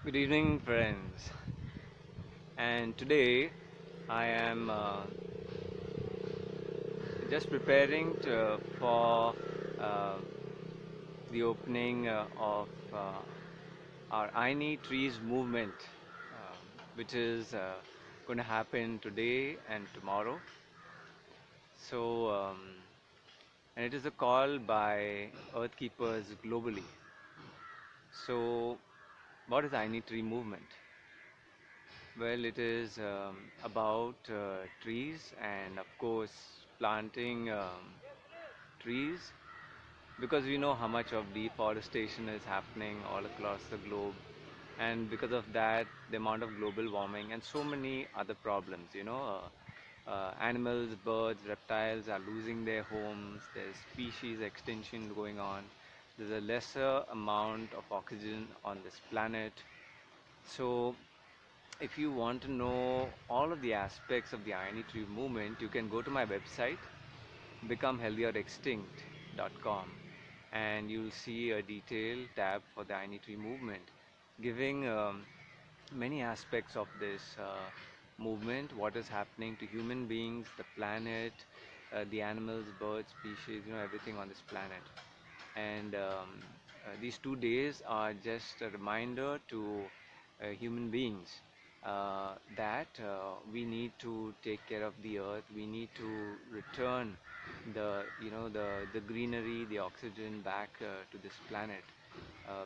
Good evening, friends. And today I am just preparing for uh, the opening of our Ayni Trees Movement, which is going to happen today and tomorrow. So, and it is a call by Earth Keepers globally. So, what is Ayni Tree Movement? Well, it is about trees and, of course, planting trees because we know how much of deforestation is happening all across the globe, and because of that, the amount of global warming and so many other problems. Animals, birds, reptiles are losing their homes, there's species extinction going on, there's a lesser amount of oxygen on this planet. So, if you want to know all of the aspects of the Ayni Tree movement, you can go to my website, becomehealthierextinct.com, and you'll see a detailed tab for the Ayni Tree movement, giving many aspects of this movement, what is happening to human beings, the planet, the animals, birds, species, everything on this planet. And these 2 days are just a reminder to human beings that we need to take care of the earth. We need to return the greenery, the oxygen back to this planet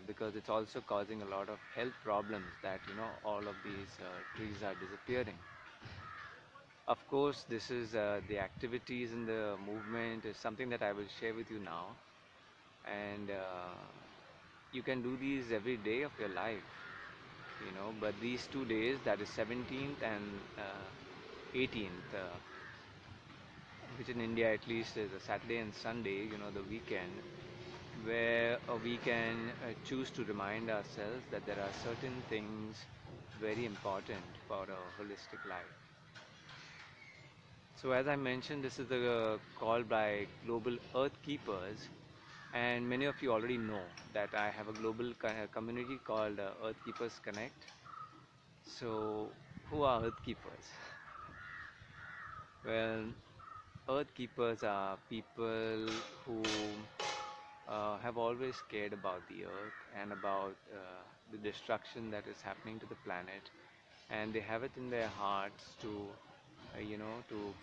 because it's also causing a lot of health problems that all of these trees are disappearing. Of course, this is the activities in the movement is something that I will share with you now, and you can do these every day of your life, but these 2 days, that is 17th and 18th, which in India at least is a Saturday and Sunday, the weekend, where we can choose to remind ourselves that there are certain things very important for a holistic life. So, as I mentioned, this is a call by Global Earth Keepers, and many of you already know that I have a global community called Earth Keepers Connect. So, who are Earth Keepers? Well, Earth Keepers are people who have always cared about the earth and about the destruction that is happening to the planet, and they have it in their hearts to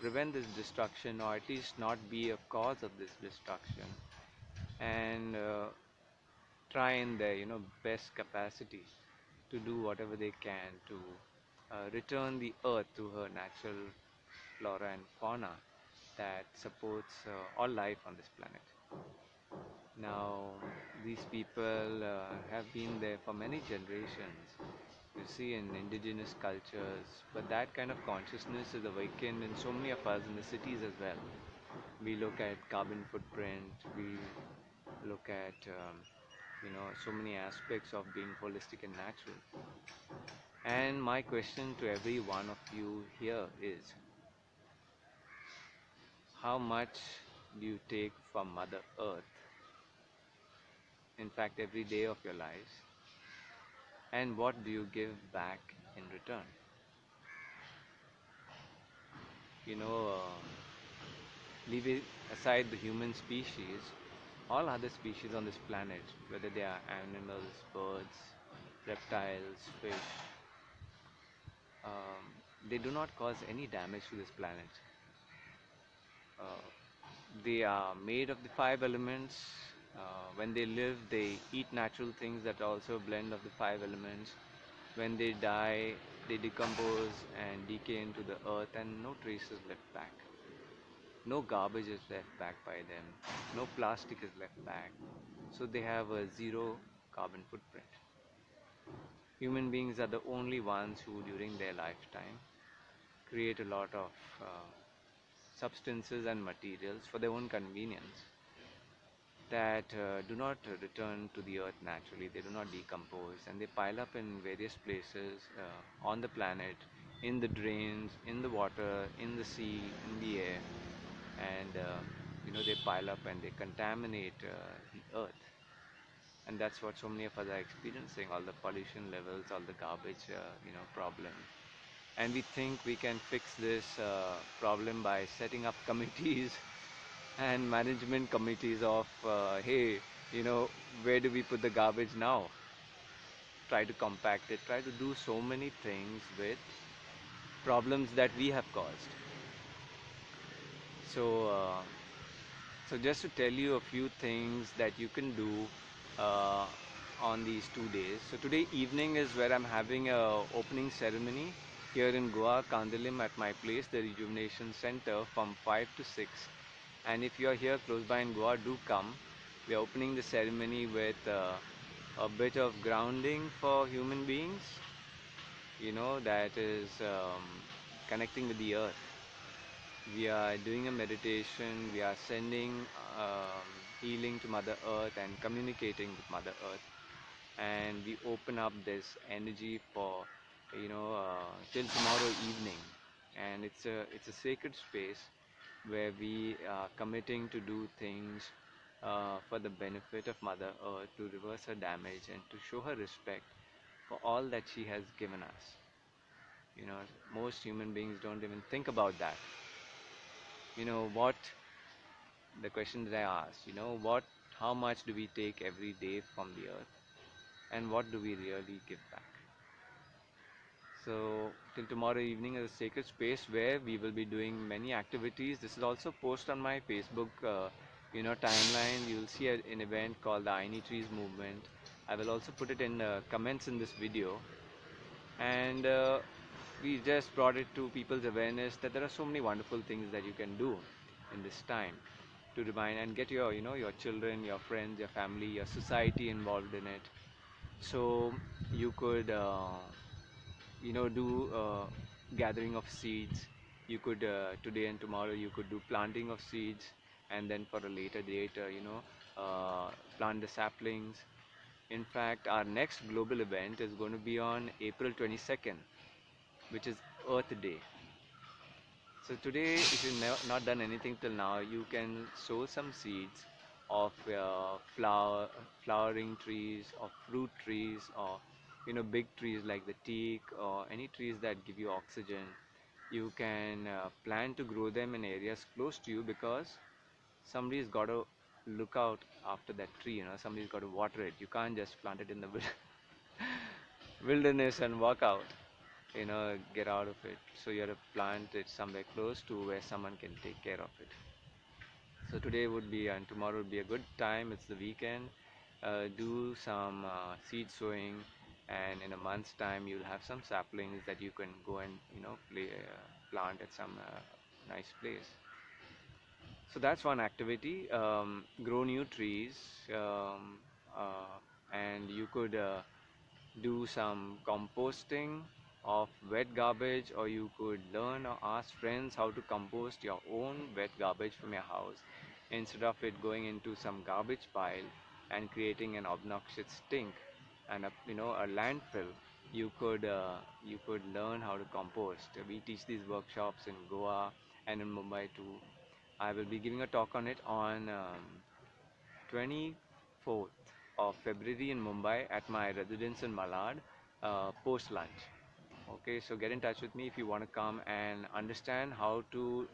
prevent this destruction, or at least not be a cause of this destruction, and try in their best capacity to do whatever they can to return the earth to her natural flora and fauna that supports all life on this planet. Now, these people have been there for many generations, you see, in indigenous cultures, but that kind of consciousness is awakened in so many of us in the cities as well. We look at carbon footprint, we look at so many aspects of being holistic and natural. And my question to every one of you here is, how much do you take from Mother Earth, in fact, every day of your lives, and what do you give back in return? You know, leaving aside the human species, all other species on this planet, whether they are animals, birds, reptiles, fish, um, they do not cause any damage to this planet. Uh, they are made of the five elements. When they live, they eat natural things that are also a blend of the five elements. When they die, they decompose and decay into the earth, and no trace is left back. No garbage is left back by them. No plastic is left back. So they have a zero carbon footprint. Human beings are the only ones who, during their lifetime, create a lot of substances and materials for their own convenience that do not return to the earth naturally. They do not decompose, and they pile up in various places on the planet, in the drains, in the water, in the sea, in the air, and they pile up and they contaminate the earth. And that's what so many of us are experiencing, all the pollution levels, all the garbage, problem. And we think we can fix this problem by setting up committees and management committees of, hey, you know, where do we put the garbage now? Try to compact it, try to do so many things with problems that we have caused. So, so just to tell you a few things that you can do uh, on these 2 days. So today evening is where I'm having a opening ceremony here in Goa, Kandilim at my place, the Rejuvenation Center, from 5 to 6. And if you are here close by in Goa, do come. We are opening the ceremony with a bit of grounding for human beings, that is connecting with the earth. We are doing a meditation, we are sending healing to Mother Earth and communicating with Mother Earth. And we open up this energy for, till tomorrow evening. And it's a sacred space where we are committing to do things for the benefit of Mother Earth, to reverse her damage and to show her respect for all that she has given us. You know, most human beings don't even think about that. What the question that I asked, how much do we take every day from the earth and what do we really give back? So, till tomorrow evening is a sacred space where we will be doing many activities. This is also posted on my Facebook, timeline. You will see an event called the Ayni Trees Movement. I will also put it in comments in this video. And we just brought it to people's awareness that there are so many wonderful things that you can do in this time to remind and get your children, your friends, your family, your society involved in it. So you could do gathering of seeds. You could today and tomorrow you could do planting of seeds, and then for a later date, plant the saplings. In fact, our next global event is going to be on April 22nd, which is Earth Day. So today, if you've not done anything till now, you can sow some seeds of flowering trees, or fruit trees, or big trees like the teak, or any trees that give you oxygen. You can plan to grow them in areas close to you, because somebody's got to look out after that tree. Somebody's got to water it. You can't just plant it in the wilderness and walk out, get out of it. So you have to plant it somewhere close to where someone can take care of it. So today would be and tomorrow would be a good time. It's the weekend. Do some seed sowing, and in a month's time you'll have some saplings that you can go and plant at some nice place. So that's one activity. Grow new trees, and you could do some composting of wet garbage, or you could learn or ask friends how to compost your own wet garbage from your house, instead of it going into some garbage pile and creating an obnoxious stink and a landfill. You could learn how to compost. We teach these workshops in Goa and in Mumbai too. I will be giving a talk on it on 24th of February in Mumbai at my residence in Malad, post lunch. Okay, so get in touch with me if you want to come and understand how to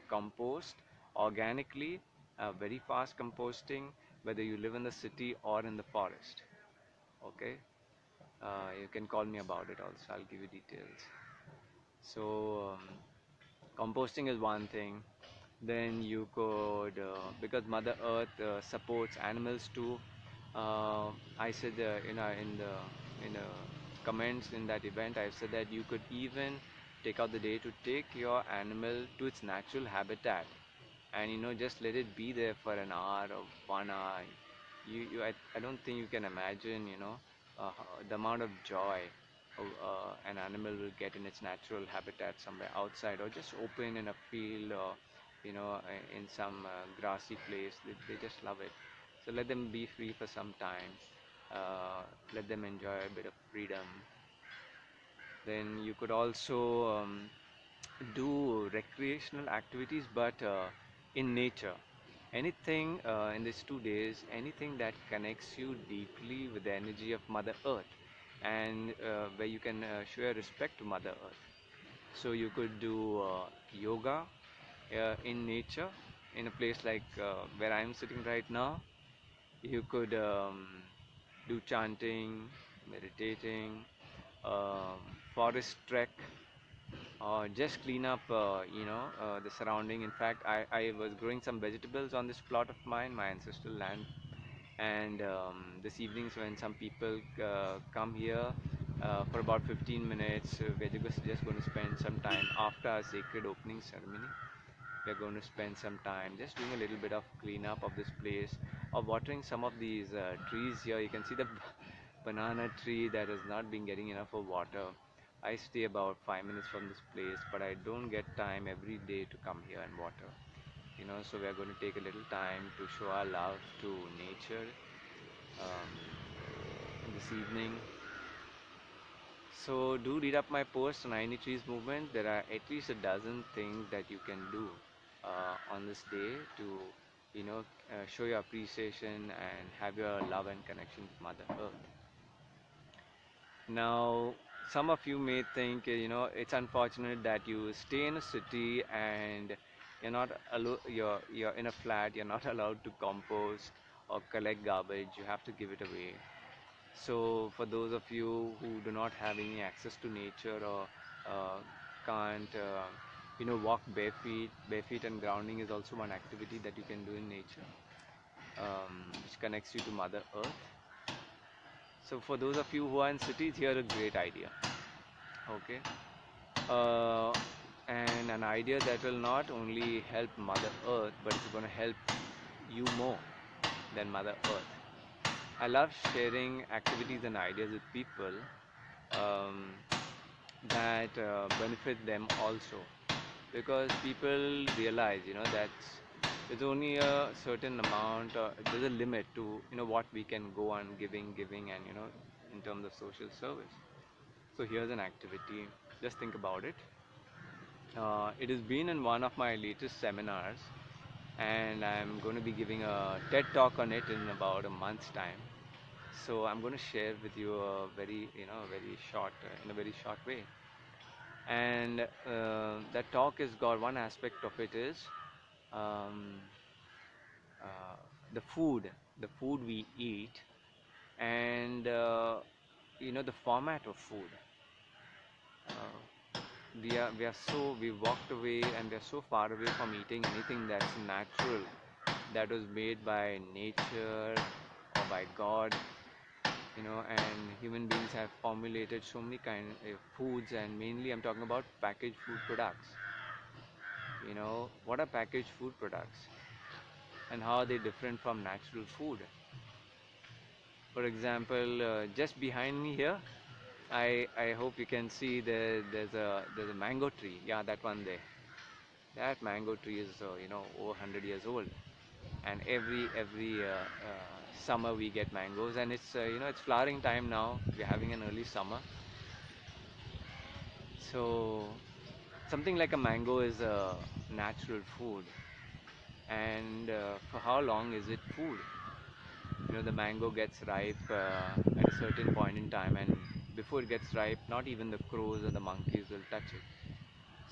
compost organically, very fast composting, whether you live in the city or in the forest. Okay, you can call me about it also, I'll give you details. So, composting is one thing. Then you could, because Mother Earth supports animals too. I said in the comments in that event, I said that you could even take out the day to take your animal to its natural habitat, and just let it be there for an hour or 1 hour. I don't think you can imagine, the amount of joy an animal will get in its natural habitat somewhere outside, or just open in a field, or in some grassy place. They just love it. So let them be free for some time. Let them enjoy a bit of freedom. Then you could also do recreational activities, but in nature. anything in these 2 days, anything that connects you deeply with the energy of Mother Earth, and where you can show your respect to Mother Earth. So you could do yoga in nature, in a place like where I am sitting right now. You could do chanting, meditating, um, forest trek, or just clean up, the surrounding. In fact, I was growing some vegetables on this plot of mine, my ancestral land. And this evenings, when some people come here for about 15 minutes, we're just going to spend some time after our sacred opening ceremony. We're going to spend some time just doing a little bit of cleanup of this place, or watering some of these trees here. You can see the banana tree that has not been getting enough of water. I stay about 5 minutes from this place, but I don't get time every day to come here and water. So we are going to take a little time to show our love to nature um, this evening. So do read up my post on Ayni Trees Movement. There are at least a dozen things that you can do on this day to, show your appreciation and have your love and connection with Mother Earth. Now, some of you may think, it's unfortunate that you stay in a city and you're in a flat. You're not allowed to compost or collect garbage. You have to give it away. So for those of you who do not have any access to nature, or can't, walk barefoot and grounding is also one activity that you can do in nature, which connects you to Mother Earth. So for those of you who are in cities, here a great idea. Okay, uh, and an idea that will not only help Mother Earth, but it's going to help you more than Mother Earth. I love sharing activities and ideas with people um, that benefit them also, because people realize, that there's only a certain amount, there's a limit to, what we can go on giving, and, in terms of social service. So here's an activity. Just think about it. It has been in one of my latest seminars, and I'm going to be giving a TED talk on it in about a month's time. So I'm going to share with you a very, very short, in a very short way. And that talk has got one aspect of it is um, uh, the food we eat, and the format of food. We walked away, and we are so far away from eating anything that's natural, that was made by nature or by God. And human beings have formulated so many kind of foods, and mainly I'm talking about packaged food products. What are packaged food products, and how are they different from natural food? For example, just behind me here, I hope you can see there's a mango tree. Yeah, that one there. That mango tree is over 100 years old, and every summer we get mangoes, and it's flowering time now. We're having an early summer. So something like a mango is a natural food, and for how long is it food? The mango gets ripe at a certain point in time, and before it gets ripe, not even the crows or the monkeys will touch it.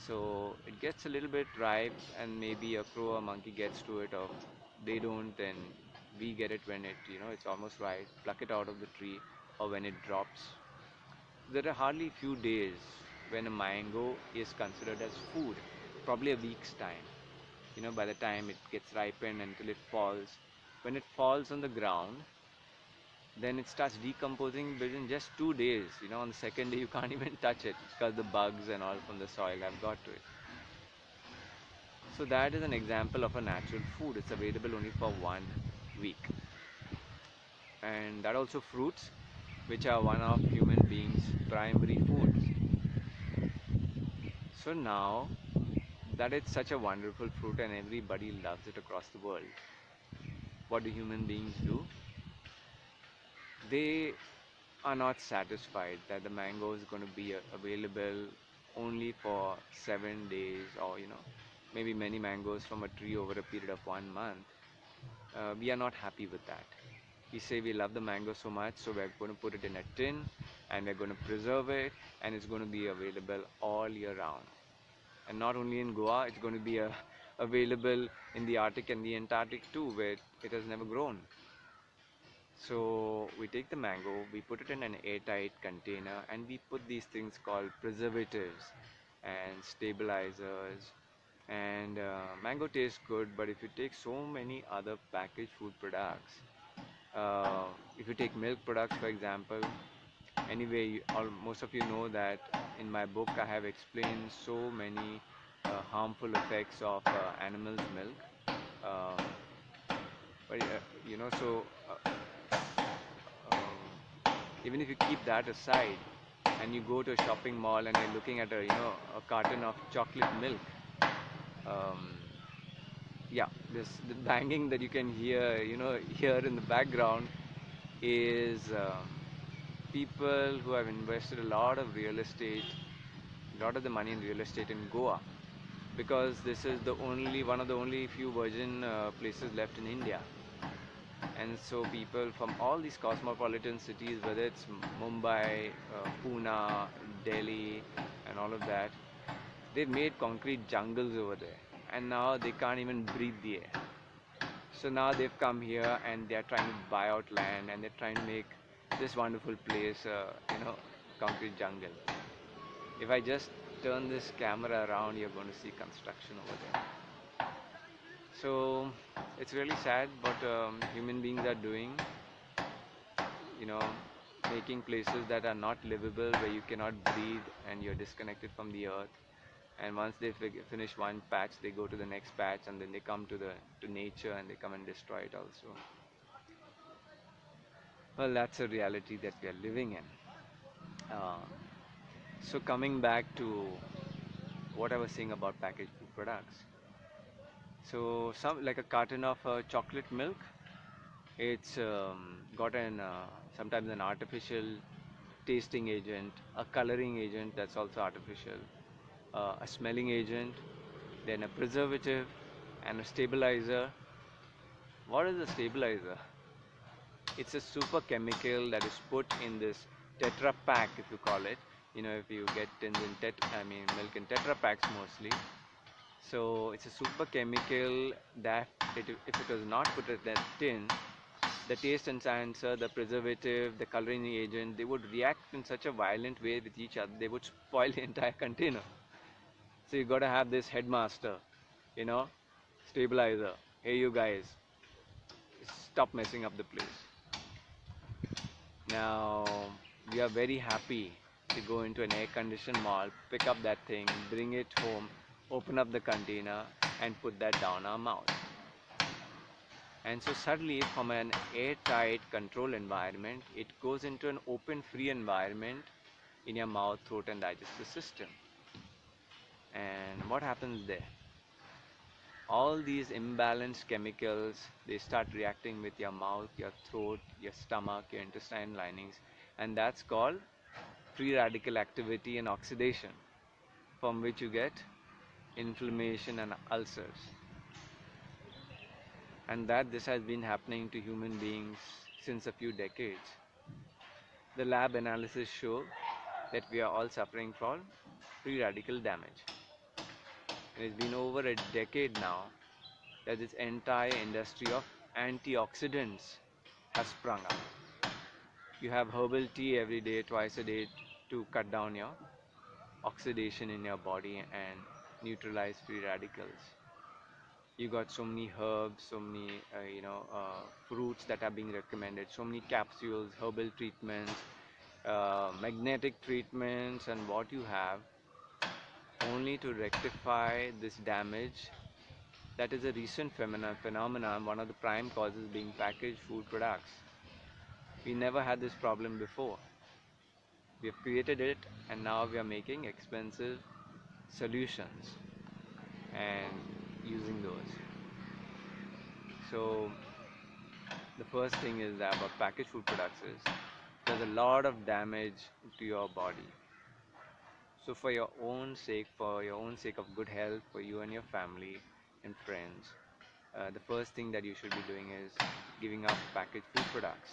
So it gets a little bit ripe, and maybe a crow or monkey gets to it, or they don't, and we get it when it's almost ripe, pluck it out of the tree, or when it drops. There are hardly few days when a mango is considered as food, probably a week's time. By the time it gets ripened until it falls. When it falls on the ground, then it starts decomposing within just 2 days. On the second day, you can't even touch it because the bugs and all from the soil have got to it. So that is an example of a natural food. It's available only for 1 week. And that also fruits, which are one of human beings' primary foods. So now that it's such a wonderful fruit and everybody loves it across the world, what do human beings do? They are not satisfied that the mango is going to be available only for 7 days, or maybe many mangoes from a tree over a period of 1 month. we are not happy with that. We say we love the mango so much, so we're going to put it in a tin and we're going to preserve it, and it's going to be available all year round. And not only in Goa, it's going to be available in the Arctic and the Antarctic too, where it has never grown. So we take the mango, we put it in an airtight container, and we put these things called preservatives and stabilizers. And mango tastes good, but if you take so many other packaged food products, uh, if you take milk products for example, anyway, most of you know that in my book I have explained so many harmful effects of animals' milk. Um, but even if you keep that aside and you go to a shopping mall and you're looking at a carton of chocolate milk, um, yeah, this the banging that you can hear, here in the background is people who have invested a lot of real estate, a lot of the money in real estate in Goa, because this is the only one of the only few virgin places left in India. And so people from all these cosmopolitan cities, whether it's Mumbai, Pune, Delhi, and all of that, they've made concrete jungles over there, and now they can't even breathe the air. So now they've come here and they're trying to buy out land and they're trying to make this wonderful place, concrete jungle. If I just turn this camera around, you're going to see construction over there. So it's really sad what human beings are doing, you know, making places that are not livable, where you cannot breathe and you're disconnected from the earth. And once they finish one patch, they go to the next patch, and then they come to nature and they come and destroy it also. Well, that's a reality that we are living in. Uh, so coming back to what I was saying about packaged food products. So some like a carton of chocolate milk, it's got an sometimes an artificial tasting agent, a coloring agent that's also artificial, a smelling agent, then a preservative, and a stabilizer. What is a stabilizer? It's a super chemical that is put in this tetra pack, if you call it. If you get tins in milk in tetra packs mostly. So it's a super chemical that if it was not put in that tin, the taste enhancer, the preservative, the coloring agent, they would react in such a violent way with each other, they would spoil the entire container. So you got to have this headmaster, you know, stabilizer. Hey, you guys, stop messing up the place. Now, we are very happy to go into an air-conditioned mall, pick up that thing, bring it home, open up the container, and put that down our mouth. And so suddenly, from an airtight control environment, it goes into an open, free environment in your mouth, throat, and digestive system. And what happens there? All these imbalanced chemicals, they start reacting with your mouth, your throat, your stomach, your intestine linings, and that's called free radical activity and oxidation, from which you get inflammation and ulcers. And that this has been happening to human beings since a few decades. The lab analysis show that we are all suffering from free radical damage. And it's been over a decade now that this entire industry of antioxidants has sprung up. You have herbal tea every day, twice a day, to cut down your oxidation in your body and neutralize free radicals. You got so many herbs, so many fruits that are being recommended, so many capsules, herbal treatments, magnetic treatments, and what you have, only to rectify this damage. That is a recent phenomenon, one of the prime causes being packaged food products. We never had this problem before. We have created it, and now we are making expensive solutions and using those. So the first thing is that about packaged food products is there's a lot of damage to your body. So for your own sake of good health, for you and your family and friends, the first thing that you should be doing is giving up packaged food products.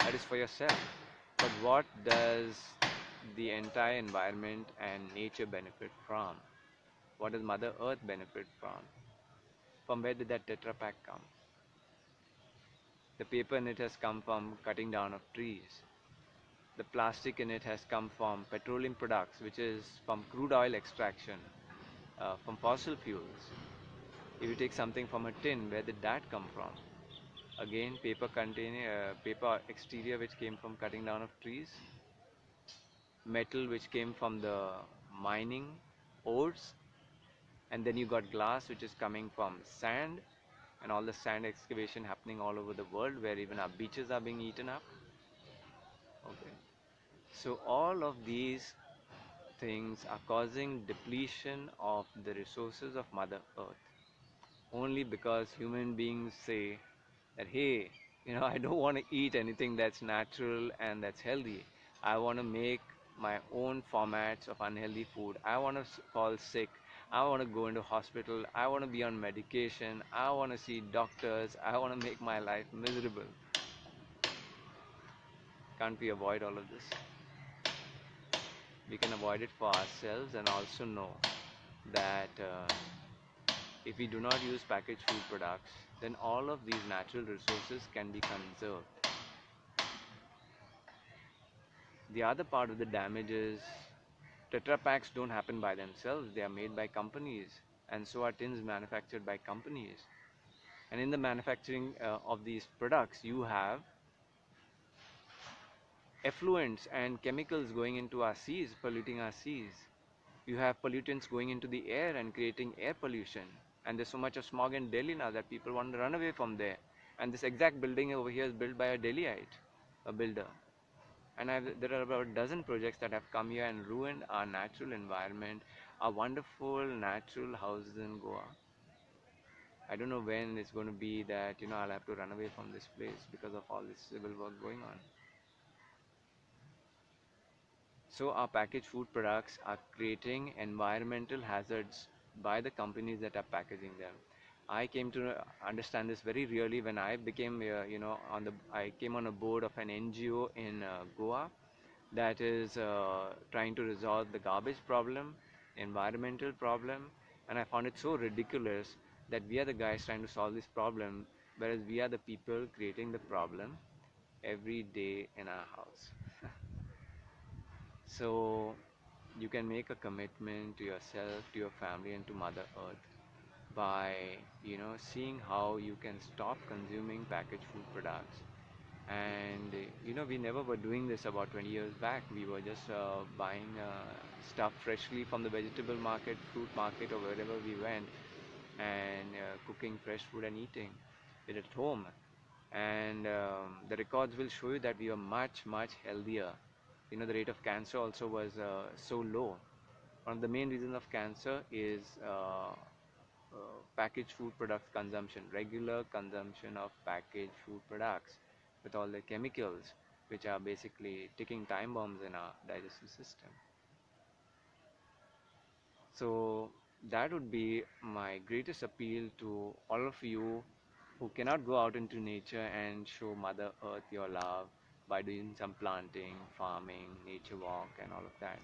That is for yourself. But what does the entire environment and nature benefit from? What does Mother Earth benefit from? From where did that Tetra Pak come? The paper in it has come from cutting down of trees. The plastic in it has come from petroleum products, which is from crude oil extraction, from fossil fuels. If you take something from a tin, where did that come from? Again, paper exterior which came from cutting down of trees, metal which came from the mining ores, and then you got glass which is coming from sand, and all the sand excavation happening all over the world where even our beaches are being eaten up. Okay, so all of these things are causing depletion of the resources of Mother Earth, only because human beings say that, hey, I don't want to eat anything that's natural and that's healthy. I want to make my own formats of unhealthy food. I want to fall sick. I want to go into hospital. I want to be on medication. I want to see doctors. I want to make my life miserable. Can't we avoid all of this? We can avoid it for ourselves, and also know that if we do not use packaged food products, then all of these natural resources can be conserved. The other part of the damage is Tetra Paks don't happen by themselves, they are made by companies, and so are tins manufactured by companies. And in the manufacturing of these products, you have effluents and chemicals going into our seas, polluting our seas. You have pollutants going into the air and creating air pollution. And there's so much of smog in Delhi now that people want to run away from there. And this exact building over here is built by a Delhiite, a builder. And there are about a dozen projects that have come here and ruined our natural environment, our wonderful natural houses in Goa. I don't know when it's going to be that I'll have to run away from this place because of all this civil work going on. So our packaged food products are creating environmental hazards by the companies that are packaging them. I came to understand this very really when I became, I came on a board of an NGO in Goa that is trying to resolve the garbage problem, environmental problem, and I found it so ridiculous that we are the guys trying to solve this problem, whereas we are the people creating the problem every day in our house. So you can make a commitment to yourself, to your family, and to Mother Earth by seeing how you can stop consuming packaged food products. And we never were doing this about 20 years back. We were just buying stuff freshly from the vegetable market, fruit market, or wherever we went, and cooking fresh food and eating it at home. And the records will show you that we were much, much healthier. The rate of cancer also was so low. One of the main reasons of cancer is packaged food products consumption, regular consumption of packaged food products with all the chemicals, which are basically ticking time bombs in our digestive system. So that would be my greatest appeal to all of you who cannot go out into nature and show Mother Earth your love by doing some planting, farming, nature walk, and all of that.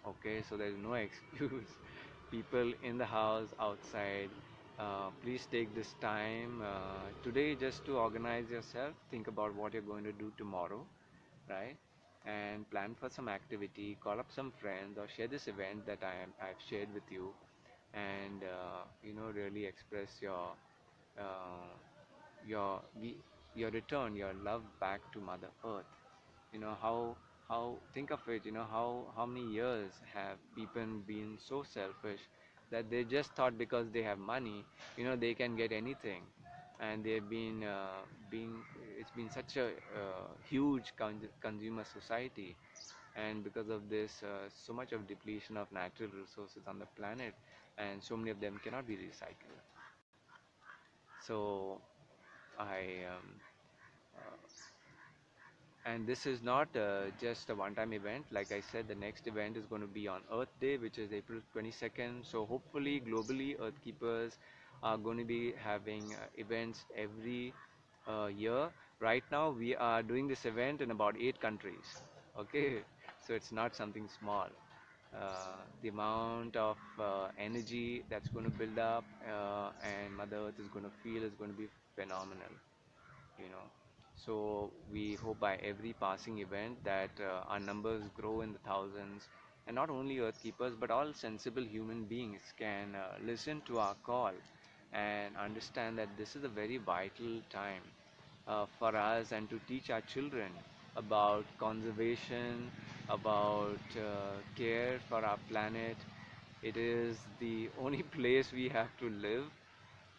Okay, so there's no excuse. People in the house, outside, please take this time today just to organize yourself. Think about what you're going to do tomorrow, right? And plan for some activity. Call up some friends or share this event that I've shared with you, and really express uh, your your return, your love back to Mother Earth. How think of it, how many years have people been so selfish that they just thought because they have money, they can get anything, and they've been being it's been such a huge consumer society, and because of this so much of depletion of natural resources on the planet, and so many of them cannot be recycled. So I uh, and this is not just a one-time event. Like I said, the next event is going to be on Earth Day, which is April 22nd. So hopefully globally, earth keepers are going to be having events every year. Right now, we are doing this event in about 8 countries. Okay, so it's not something small. The amount of energy that's going to build up and Mother Earth is going to feel is going to be phenomenal, you know. So we hope by every passing event that our numbers grow in the thousands, and not only Earth keepers but all sensible human beings can listen to our call and understand that this is a very vital time for us and to teach our children about conservation, about care for our planet. It is the only place we have to live,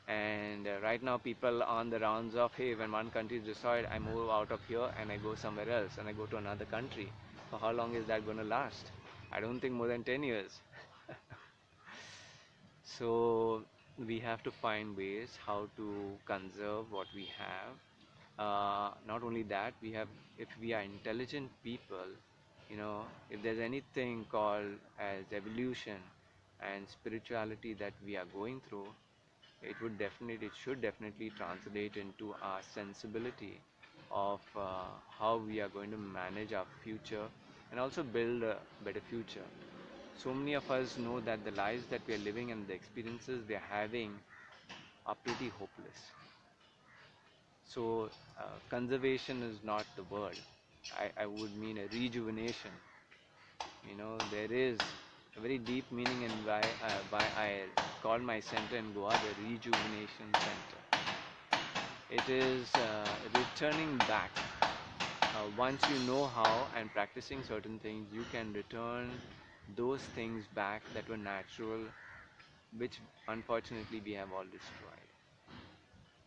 and right now people on the rounds of, hey, when one country is destroyed, I move out of here and I go somewhere else and I go to another country. For how long is that going to last? I don't think more than 10 years. So we have to find ways how to conserve what we have. Not only that, we have, if we are intelligent people, if there's anything called as evolution and spirituality that we are going through, it should definitely translate into our sensibility of how we are going to manage our future and also build a better future. So many of us know that the lives that we are living and the experiences we are having are pretty hopeless. So conservation is not the word. I would mean a rejuvenation. There is a very deep meaning in why I call my center in Goa the Rejuvenation Center. It is returning back. Once you know how and practicing certain things, you can return those things back that were natural, which unfortunately we have all destroyed.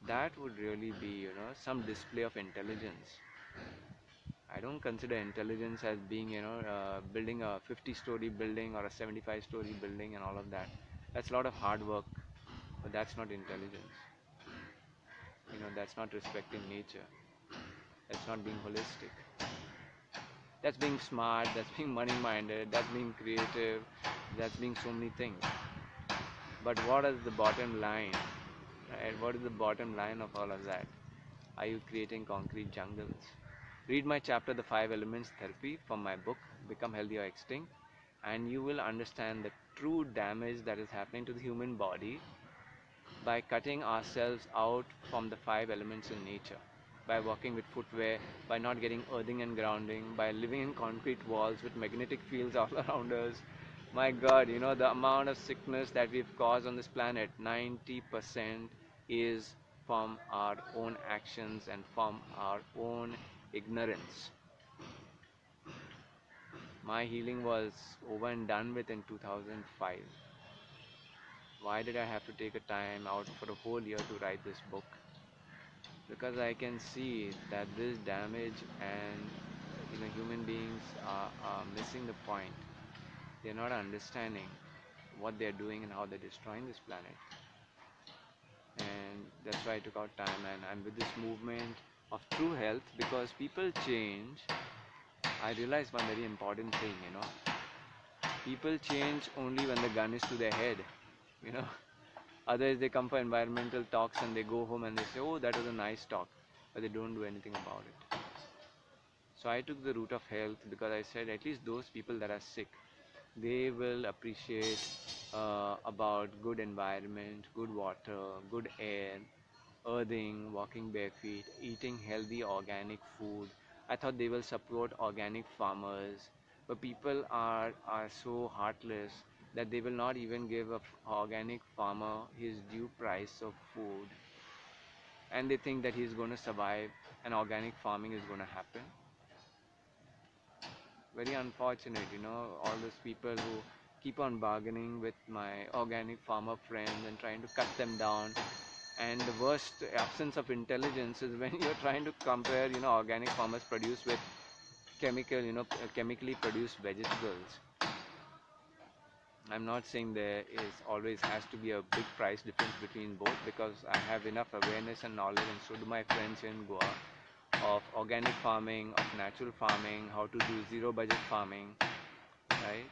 That would really be, some display of intelligence. I don't consider intelligence as being, building a 50-story building or a 75-story building and all of that. That's a lot of hard work, but that's not intelligence. That's not respecting nature. That's not being holistic. That's being smart, that's being money-minded, that's being creative, that's being so many things. But what is the bottom line? Right? What is the bottom line of all of that? Are you creating concrete jungles? Read my chapter, The 5 Elements Therapy, from my book, Become Healthy or Extinct, and you will understand the true damage that is happening to the human body by cutting ourselves out from the 5 elements in nature, by walking with footwear, by not getting earthing and grounding, by living in concrete walls with magnetic fields all around us. My God, the amount of sickness that we've caused on this planet, 90% is from our own actions and from our own ignorance. My healing was over and done with in 2005. Why did I have to take a time out for a whole year to write this book? Because I can see that this damage and human beings are missing the point. They're not understanding what they're doing and how they're destroying this planet. And that's why I took out time, and I'm with this movement of true health, because people change. I realized one very important thing, people change only when the gun is to their head, you know. Others, they come for environmental talks and they go home and they say, oh, that was a nice talk, but they don't do anything about it. So I took the route of health because I said at least those people that are sick, they will appreciate about good environment, good water, good air, earthing, walking bare feet, eating healthy organic food. I thought they will support organic farmers, but people are so heartless that they will not even give a organic farmer his due price of food, and they think that he's going to survive and organic farming is going to happen. Very unfortunate, all those people who keep on bargaining with my organic farmer friends and trying to cut them down. And the worst absence of intelligence is when you're trying to compare, organic farmers produce with chemically produced vegetables. I'm not saying there is always has to be a big price difference between both, because I have enough awareness and knowledge, and so do my friends here in Goa, of organic farming, of natural farming, how to do zero budget farming, right?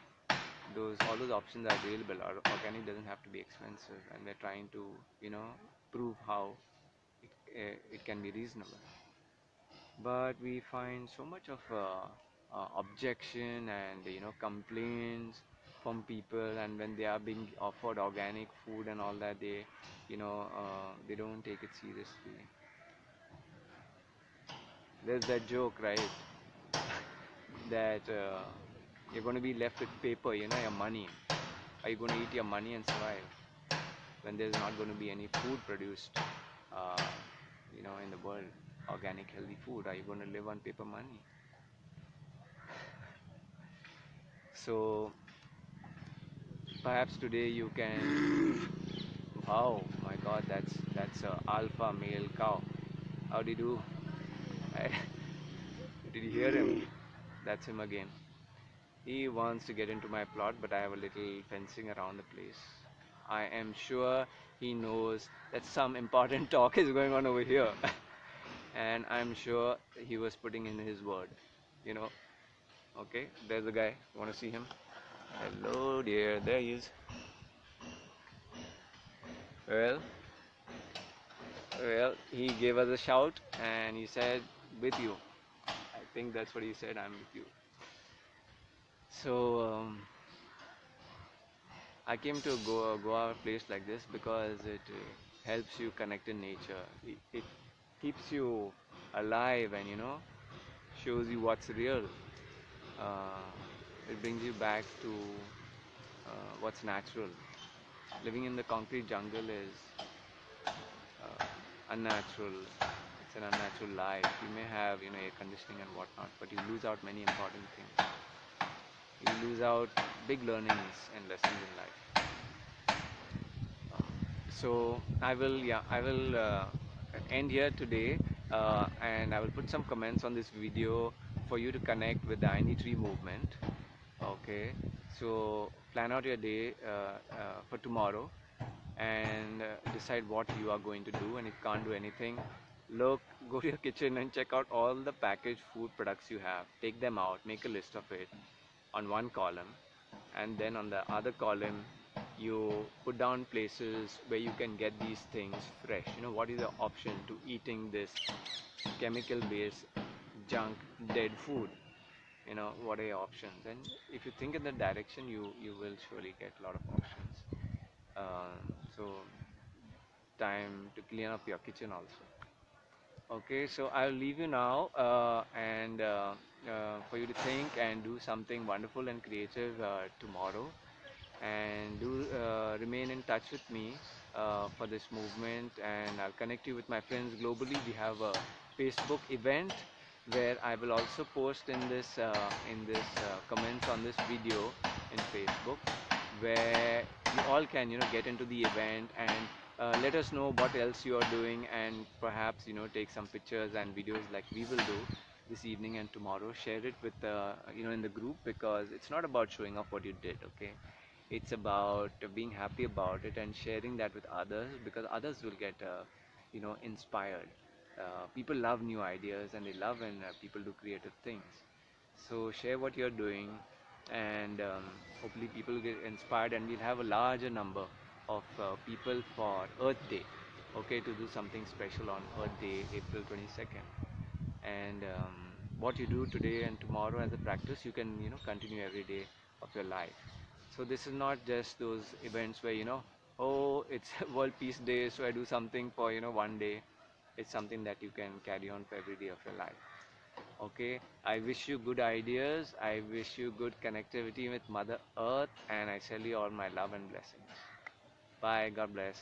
those all those options are available. Organic doesn't have to be expensive, and we're trying to, prove how it can be reasonable. But we find so much of objection and complaints from people, and when they are being offered organic food and all that, they don't take it seriously. There's that joke, right, that you're going to be left with paper, your money. Are you going to eat your money and survive when there's not going to be any food produced, uh, in the world? Organic, healthy food. Are you going to live on paper money? So perhaps today you can. Wow, my God, that's a alpha male cow. How do you do? Did you hear him? That's him again. He wants to get into my plot, but I have a little fencing around the place. I am sure he knows that some important talk is going on over here. And I'm sure he was putting in his word. You know, okay, there's a guy. You want to see him? Hello, dear. There he is. Well, well, he gave us a shout and he said, with you. I think that's what he said, I'm with you. So, I came to go a place like this because it helps you connect in nature. It keeps you alive and shows you what's real. Uh, it brings you back to what's natural. Living in the concrete jungle is unnatural. It's an unnatural life. You may have air conditioning and whatnot, but you lose out many important things. You lose out big learnings and lessons in life. So I will end here today, and I will put some comments on this video for you to connect with the Ayni Tree Movement. Okay, so plan out your day for tomorrow and decide what you are going to do. And if you can't do anything, go to your kitchen and check out all the packaged food products you have. Take them out, make a list of it on one column, and then on the other column you put down places where you can get these things fresh. What is the option to eating this chemical based junk dead food? What are your options? And if you think in that direction, you will surely get a lot of options. So time to clean up your kitchen also. Okay, so I'll leave you now, and for you to think and do something wonderful and creative tomorrow, and do remain in touch with me for this movement, and I'll connect you with my friends globally. We have a Facebook event where I will also post in this comments on this video in Facebook, where you all can get into the event and let us know what else you are doing, and perhaps take some pictures and videos like we will do this evening and tomorrow. Share it with in the group, because it's not about showing off what you did. Okay, it's about being happy about it and sharing that with others, because others will get inspired. People love new ideas, and they love when people do creative things. So share what you're doing, and hopefully people get inspired, and we'll have a larger number of people for Earth Day. Okay, to do something special on Earth Day, April 22nd. And what you do today and tomorrow as a practice, you can continue every day of your life. So this is not just those events where oh, it's World Peace Day, so I do something for one day. It's something that you can carry on for every day of your life. Okay, I wish you good ideas. I wish you good connectivity with Mother Earth, and I send you all my love and blessings. Bye. God bless.